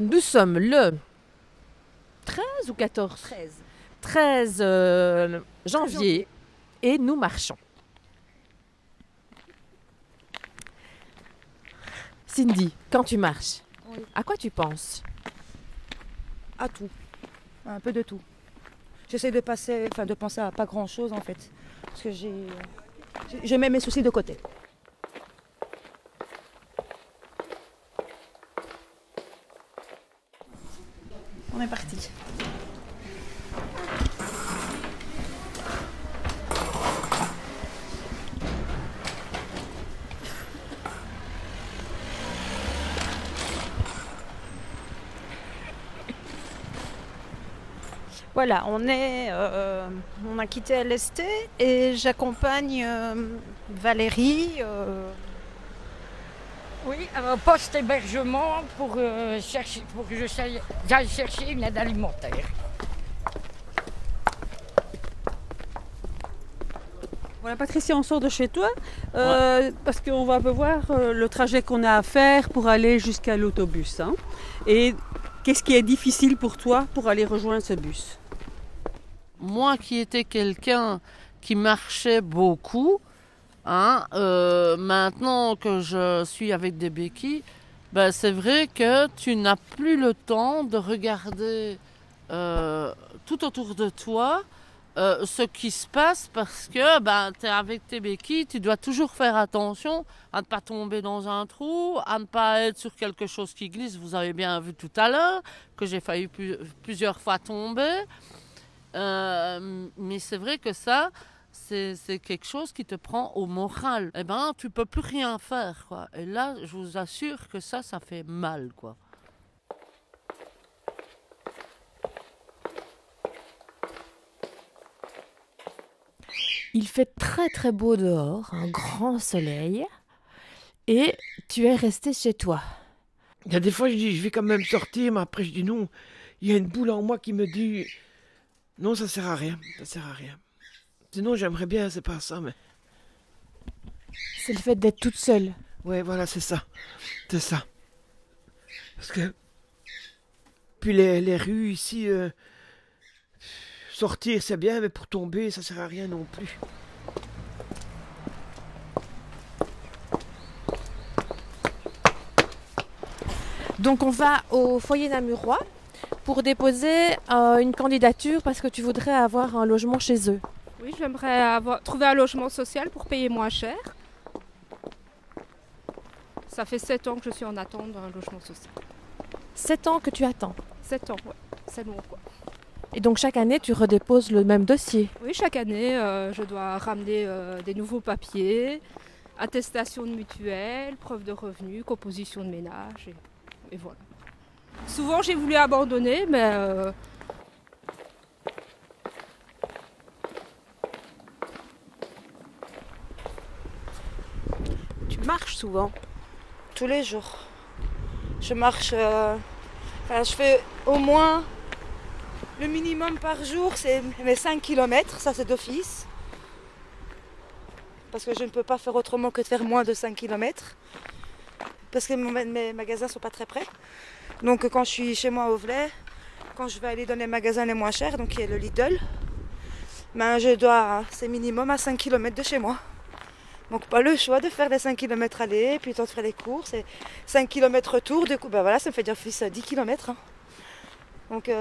Nous sommes le 13 ou 14 13 janvier et nous marchons. Cindy, quand tu marches, Oui. à quoi tu penses? À tout. Un peu de tout. J'essaie de penser à pas grand chose en fait. Parce que je mets mes soucis de côté. On est parti. Voilà, on a quitté LST et j'accompagne Valérie. Oui, à un poste hébergement pour que j'aille chercher une aide alimentaire. Voilà Patricia, on sort de chez toi parce qu'on va un peu voir le trajet qu'on a à faire pour aller jusqu'à l'autobus. Hein. Et qu'est-ce qui est difficile pour toi pour aller rejoindre ce bus? Moi qui étais quelqu'un qui marchait beaucoup, maintenant que je suis avec des béquilles, ben c'est vrai que tu n'as plus le temps de regarder tout autour de toi ce qui se passe parce que tu es avec tes béquilles, tu dois toujours faire attention à ne pas tomber dans un trou, à ne pas être sur quelque chose qui glisse. Vous avez bien vu tout à l'heure que j'ai failli plusieurs fois tomber. Mais c'est vrai que ça, c'est quelque chose qui te prend au moral. Eh ben, tu peux plus rien faire, quoi. Et là, je vous assure que ça fait mal, quoi. Il fait très très beau dehors, un grand soleil, et tu es resté chez toi. Il y a des fois, je dis, je vais quand même sortir, mais après, je dis non. Il y a une boule en moi qui me dit, non, ça sert à rien, ça sert à rien. Sinon, j'aimerais bien, c'est pas ça, mais... C'est le fait d'être toute seule. Ouais, voilà, c'est ça. C'est ça. Parce que... Puis les rues ici... Sortir, c'est bien, mais pour tomber, ça sert à rien non plus. Donc on va au foyer namurois pour déposer une candidature parce que tu voudrais avoir un logement chez eux. Oui, j'aimerais trouver un logement social pour payer moins cher. Ça fait 7 ans que je suis en attente d'un logement social. 7 ans que tu attends? 7 ans, ouais. C'est long, quoi. Et donc chaque année, tu redéposes le même dossier? Oui, chaque année, je dois ramener des nouveaux papiers, attestation de mutuelle, preuve de revenus, composition de ménage, et voilà. Souvent, j'ai voulu abandonner, mais... Tu marches souvent? Tous les jours. Je marche... je fais au moins... Le minimum par jour, c'est mes 5 km, ça c'est d'office. Parce que je ne peux pas faire autrement que de faire moins de 5 km. Parce que mes magasins ne sont pas très près. Donc quand je suis chez moi au Velay, quand je vais aller dans les magasins les moins chers, donc il y a le Lidl, c'est minimum à 5 km de chez moi. Donc pas le choix de faire les 5 km aller, puis le temps de faire les courses, et 5 km retour, du coup voilà, ça me fait d'office 10 km. Hein. Donc...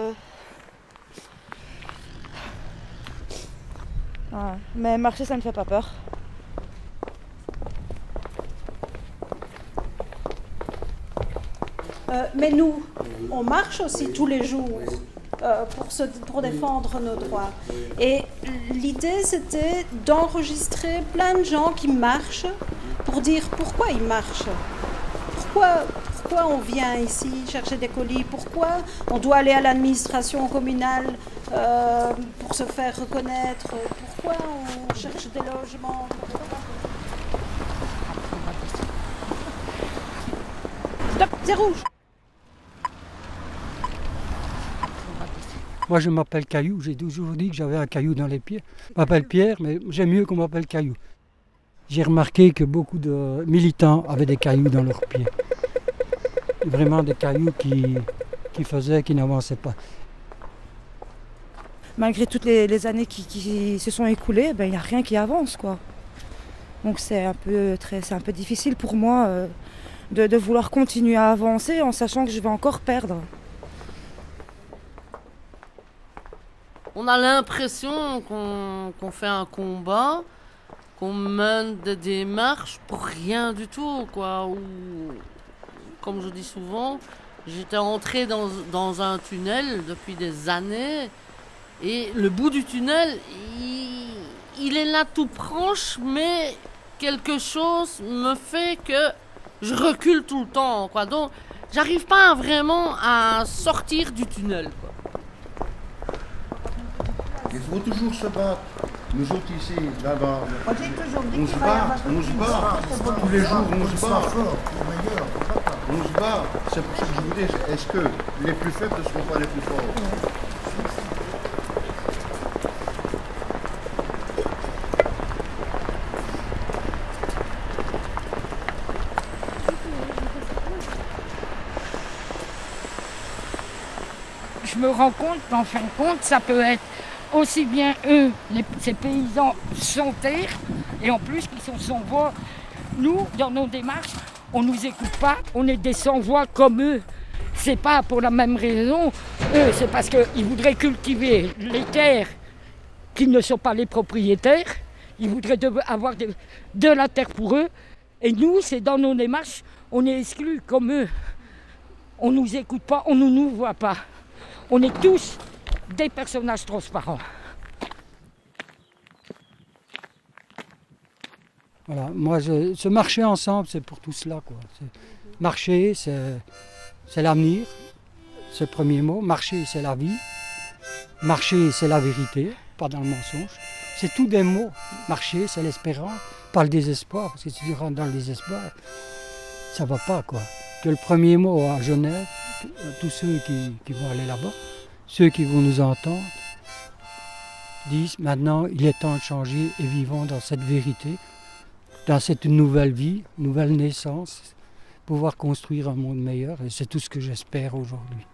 Ouais. Mais marcher, ça ne me fait pas peur. Mais nous, on marche aussi tous les jours pour défendre nos droits. Et l'idée, c'était d'enregistrer plein de gens qui marchent pour dire pourquoi ils marchent. Pourquoi on vient ici chercher des colis? Pourquoi on doit aller à l'administration communale pour se faire reconnaître? Pourquoi on cherche des logements? Stop, c'est rouge. Moi, je m'appelle Caillou. J'ai toujours dit que j'avais un caillou dans les pieds. Je m'appelle Pierre, mais j'aime mieux qu'on m'appelle Caillou. J'ai remarqué que beaucoup de militants avaient des cailloux dans leurs pieds. vraiment des cailloux qui faisaient, qui n'avançaient pas. Malgré toutes les années qui se sont écoulées, il n'y a rien qui avance, quoi. Donc c'est un peu difficile pour moi de vouloir continuer à avancer en sachant que je vais encore perdre. On a l'impression qu'on fait un combat, qu'on mène des démarches pour rien du tout, quoi. Ou, comme je dis souvent, j'étais entré dans un tunnel depuis des années et le bout du tunnel, il est là tout proche, mais quelque chose me fait que je recule tout le temps, quoi. Donc, j'arrive pas vraiment à sortir du tunnel, quoi. Il faut toujours se battre. Nous autres ici, là-bas, on se bat. Tous les jours, on se bat. On se bat. C'est pour ça que je vous dis, est-ce que les plus faibles ne seront pas les plus forts? Je me rends compte qu'en fin de compte, ça peut être aussi bien eux, ces paysans sans terre, et en plus qui sont sans voix. Nous, dans nos démarches, on ne nous écoute pas, on est des sans voix comme eux. C'est pas pour la même raison. Eux, c'est parce qu'ils voudraient cultiver les terres qui ne sont pas les propriétaires. Ils voudraient avoir de la terre pour eux. Et nous, c'est dans nos démarches, on est exclus comme eux. On ne nous écoute pas, on ne nous voit pas. On est tous des personnages transparents. Voilà, moi, se marcher ensemble, c'est pour tout cela, quoi. Marcher, c'est l'avenir, c'est le premier mot. Marcher, c'est la vie. Marcher, c'est la vérité, pas dans le mensonge. C'est tous des mots. Marcher, c'est l'espérance, pas le désespoir, parce que si tu rentres dans le désespoir, ça va pas, quoi. Que le premier mot à Genève, tous ceux qui vont aller là-bas, ceux qui vont nous entendre, disent maintenant il est temps de changer et vivons dans cette vérité, dans cette nouvelle vie, nouvelle naissance, pouvoir construire un monde meilleur, et c'est tout ce que j'espère aujourd'hui.